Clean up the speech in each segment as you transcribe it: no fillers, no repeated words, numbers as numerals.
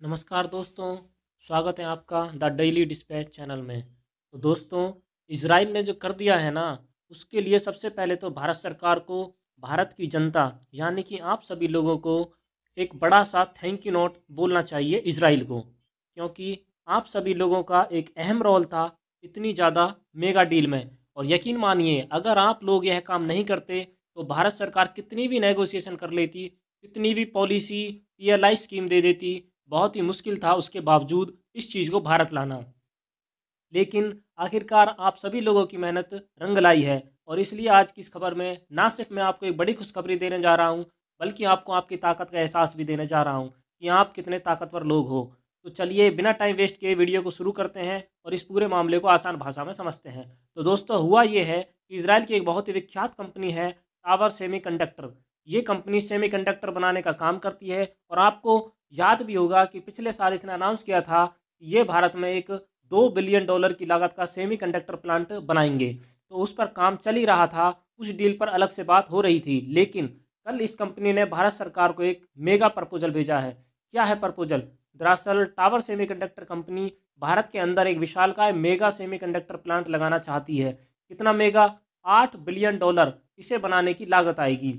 नमस्कार दोस्तों। स्वागत है आपका द डेली डिस्पैच चैनल में। तो दोस्तों, इजराइल ने जो कर दिया है ना, उसके लिए सबसे पहले तो भारत सरकार को, भारत की जनता यानी कि आप सभी लोगों को एक बड़ा सा थैंक यू नोट बोलना चाहिए इजराइल को, क्योंकि आप सभी लोगों का एक अहम रोल था इतनी ज़्यादा मेगा डील में। और यकीन मानिए, अगर आप लोग यह काम नहीं करते तो भारत सरकार कितनी भी नेगोशिएशन कर लेती, कितनी भी पॉलिसी पीएलआई स्कीम दे देती, बहुत ही मुश्किल था उसके बावजूद इस चीज़ को भारत लाना। लेकिन आखिरकार आप सभी लोगों की मेहनत रंग लाई है, और इसलिए आज की इस खबर में ना सिर्फ मैं आपको एक बड़ी खुशखबरी देने जा रहा हूँ, बल्कि आपको आपकी ताकत का एहसास भी देने जा रहा हूँ कि आप कितने ताकतवर लोग हो। तो चलिए बिना टाइम वेस्ट किए वीडियो को शुरू करते हैं और इस पूरे मामले को आसान भाषा में समझते हैं। तो दोस्तों, हुआ ये है कि इसराइल की एक बहुत ही विख्यात कंपनी है टावर सेमीकंडक्टर। ये कंपनी सेमीकंडक्टर बनाने का काम करती है, और आपको याद भी होगा कि पिछले साल इसने अनाउंस किया था कि ये भारत में एक $2 बिलियन की लागत का सेमीकंडक्टर प्लांट बनाएंगे। तो उस पर काम चल ही रहा था, उस डील पर अलग से बात हो रही थी। लेकिन कल इस कंपनी ने भारत सरकार को एक मेगा प्रपोजल भेजा है। क्या है प्रपोजल? दरअसल टावर सेमीकंडक्टर कंपनी भारत के अंदर एक विशालकाय मेगा सेमीकंडक्टर प्लांट लगाना चाहती है। कितना मेगा? $8 बिलियन इसे बनाने की लागत आएगी।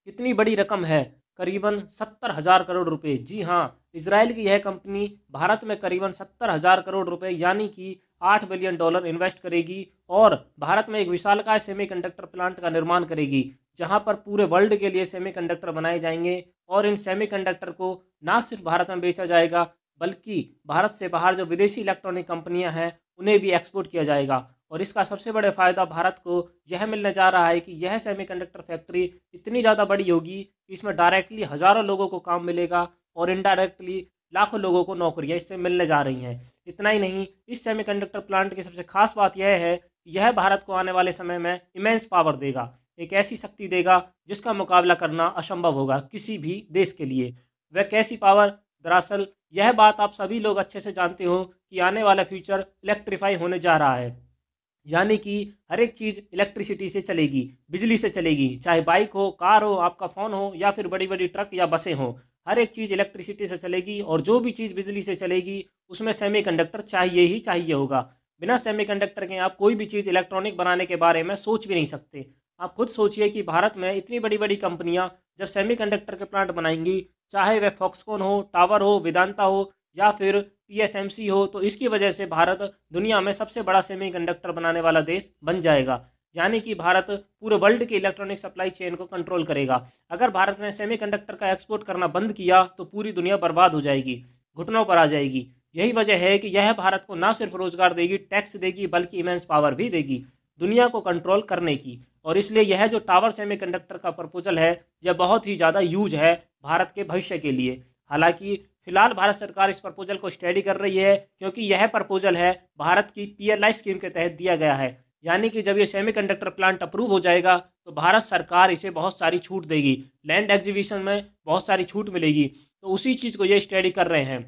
कितनी बड़ी रकम है? करीबन 70,000 करोड़ रुपए। जी हाँ, इसराइल की यह कंपनी भारत में करीबन 70,000 करोड़ रुपए यानी कि $8 बिलियन इन्वेस्ट करेगी, और भारत में एक विशालकाय सेमीकंडक्टर प्लांट का निर्माण करेगी, जहां पर पूरे वर्ल्ड के लिए सेमीकंडक्टर बनाए जाएंगे। और इन सेमीकंडक्टर को ना सिर्फ भारत में बेचा जाएगा, बल्कि भारत से बाहर जो विदेशी इलेक्ट्रॉनिक कंपनियां हैं उन्हें भी एक्सपोर्ट किया जाएगा। और इसका सबसे बड़ा फ़ायदा भारत को यह मिलने जा रहा है कि यह सेमीकंडक्टर फैक्ट्री इतनी ज़्यादा बड़ी होगी कि इसमें डायरेक्टली हज़ारों लोगों को काम मिलेगा, और इनडायरेक्टली लाखों लोगों को नौकरियां इससे मिलने जा रही हैं। इतना ही नहीं, इस सेमीकंडक्टर प्लांट की सबसे खास बात यह है कि यह भारत को आने वाले समय में इमेंस पावर देगा, एक ऐसी शक्ति देगा जिसका मुकाबला करना असंभव होगा किसी भी देश के लिए। वह कैसी पावर? दरअसल यह बात आप सभी लोग अच्छे से जानते हो कि आने वाला फ्यूचर इलेक्ट्रीफाई होने जा रहा है, यानी कि हर एक चीज़ इलेक्ट्रिसिटी से चलेगी, बिजली से चलेगी। चाहे बाइक हो, कार हो, आपका फ़ोन हो, या फिर बड़ी बड़ी ट्रक या बसें हो, हर एक चीज़ इलेक्ट्रिसिटी से चलेगी। और जो भी चीज़ बिजली से चलेगी उसमें सेमीकंडक्टर चाहिए ही चाहिए होगा। बिना सेमीकंडक्टर के आप कोई भी चीज़ इलेक्ट्रॉनिक बनाने के बारे में सोच भी नहीं सकते। आप खुद सोचिए कि भारत में इतनी बड़ी बड़ी कंपनियां जब सेमीकंडक्टर के प्लांट बनाएंगी, चाहे वह फॉक्सकॉन हो, टावर हो, वेदांता हो, या फिर टीएसएमसी हो, तो इसकी वजह से भारत दुनिया में सबसे बड़ा सेमीकंडक्टर बनाने वाला देश बन जाएगा। यानी कि भारत पूरे वर्ल्ड की इलेक्ट्रॉनिक सप्लाई चेन को कंट्रोल करेगा। अगर भारत ने सेमीकंडक्टर का एक्सपोर्ट करना बंद किया तो पूरी दुनिया बर्बाद हो जाएगी, घुटनों पर आ जाएगी। यही वजह है कि यह भारत को ना सिर्फ रोजगार देगी, टैक्स देगी, बल्कि इमेंस पावर भी देगी दुनिया को कंट्रोल करने की। और इसलिए यह जो टावर सेमीकंडक्टर का प्रपोजल है, यह बहुत ही ज़्यादा यूज है भारत के भविष्य के लिए। हालांकि फिलहाल भारत सरकार इस प्रपोजल को स्टडी कर रही है, क्योंकि यह प्रपोजल है भारत की पीएलआई स्कीम के तहत दिया गया है। यानी कि जब ये सेमीकंडक्टर प्लांट अप्रूव हो जाएगा तो भारत सरकार इसे बहुत सारी छूट देगी, लैंड एग्जीबिशन में बहुत सारी छूट मिलेगी। तो उसी चीज़ को ये स्टडी कर रहे हैं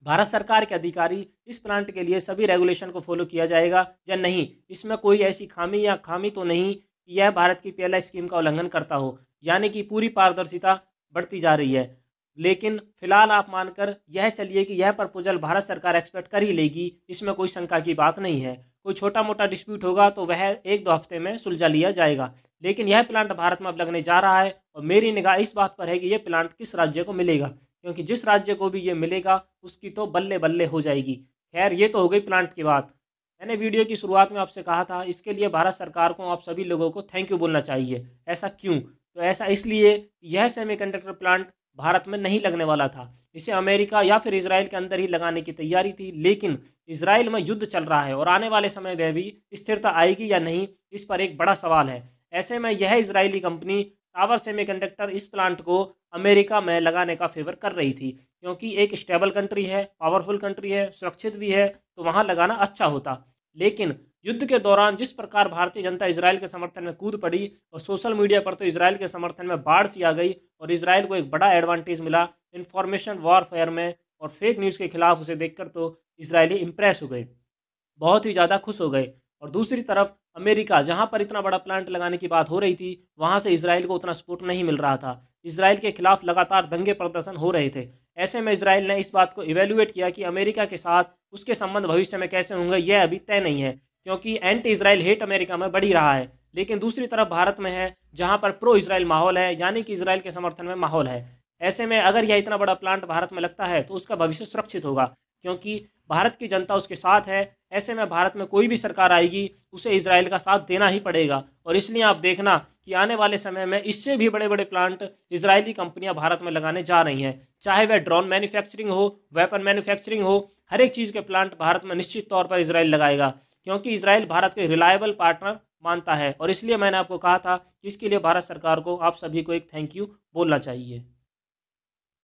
भारत सरकार के अधिकारी। इस प्लांट के लिए सभी रेगुलेशन को फॉलो किया जाएगा या नहीं, इसमें कोई ऐसी खामी या खामी तो नहीं कि यह भारत की पीएलआई स्कीम का उल्लंघन करता हो। यानी कि पूरी पारदर्शिता बढ़ती जा रही है। लेकिन फिलहाल आप मानकर यह चलिए कि यह प्रपोजल भारत सरकार एक्सपेक्ट कर ही लेगी, इसमें कोई शंका की बात नहीं है। कोई छोटा मोटा डिस्प्यूट होगा तो वह एक दो हफ्ते में सुलझा लिया जाएगा। लेकिन यह प्लांट भारत में अब लगने जा रहा है, और मेरी निगाह इस बात पर है कि यह प्लांट किस राज्य को मिलेगा, क्योंकि जिस राज्य को भी ये मिलेगा उसकी तो बल्ले बल्ले हो जाएगी। खैर, ये तो हो गई प्लांट की बात। मैंने वीडियो की शुरुआत में आपसे कहा था, इसके लिए भारत सरकार को आप सभी लोगों को थैंक यू बोलना चाहिए। ऐसा क्यों? तो ऐसा इसलिए कि यह सेमीकंडक्टर प्लांट भारत में नहीं लगने वाला था। इसे अमेरिका या फिर इजराइल के अंदर ही लगाने की तैयारी थी। लेकिन इजराइल में युद्ध चल रहा है, और आने वाले समय में भी स्थिरता आएगी या नहीं, इस पर एक बड़ा सवाल है। ऐसे में यह इजरायली कंपनी टावर सेमीकंडक्टर इस प्लांट को अमेरिका में लगाने का फेवर कर रही थी, क्योंकि एक स्टेबल कंट्री है, पावरफुल कंट्री है, सुरक्षित भी है, तो वहां लगाना अच्छा होता। लेकिन युद्ध के दौरान जिस प्रकार भारतीय जनता इजराइल के समर्थन में कूद पड़ी, और सोशल मीडिया पर तो इजराइल के समर्थन में बाढ़ सी आ गई, और इजराइल को एक बड़ा एडवांटेज मिला इंफॉर्मेशन वॉरफेयर में, और फेक न्यूज़ के खिलाफ उसे देखकर तो इसराइली इंप्रेस हो गए, बहुत ही ज़्यादा खुश हो गए। और दूसरी तरफ अमेरिका, जहां पर इतना बड़ा प्लांट लगाने की बात हो रही थी, वहां से इसराइल को उतना सपोर्ट नहीं मिल रहा था। इसराइल के खिलाफ लगातार दंगे प्रदर्शन हो रहे थे। ऐसे में इसराइल ने इस बात को इवेल्युएट किया कि अमेरिका के साथ उसके संबंध भविष्य में कैसे होंगे यह अभी तय नहीं है, क्योंकि एंटी इसराइल हेट अमेरिका में बढ़ ही रहा है। लेकिन दूसरी तरफ भारत में है, जहां पर प्रो इसराइल माहौल है, यानी कि इसराइल के समर्थन में माहौल है। ऐसे में अगर यह इतना बड़ा प्लांट भारत में लगता है तो उसका भविष्य सुरक्षित होगा, क्योंकि भारत की जनता उसके साथ है। ऐसे में भारत में कोई भी सरकार आएगी उसे इजराइल का साथ देना ही पड़ेगा। और इसलिए आप देखना कि आने वाले समय में इससे भी बड़े बड़े प्लांट इजरायली कंपनियां भारत में लगाने जा रही हैं, चाहे वह ड्रोन मैन्युफैक्चरिंग हो, वेपन मैन्युफैक्चरिंग हो, हर एक चीज़ के प्लांट भारत में निश्चित तौर पर इसराइल लगाएगा, क्योंकि इसराइल भारत के रिलायबल पार्टनर मानता है। और इसलिए मैंने आपको कहा था कि इसके लिए भारत सरकार को आप सभी को एक थैंक यू बोलना चाहिए।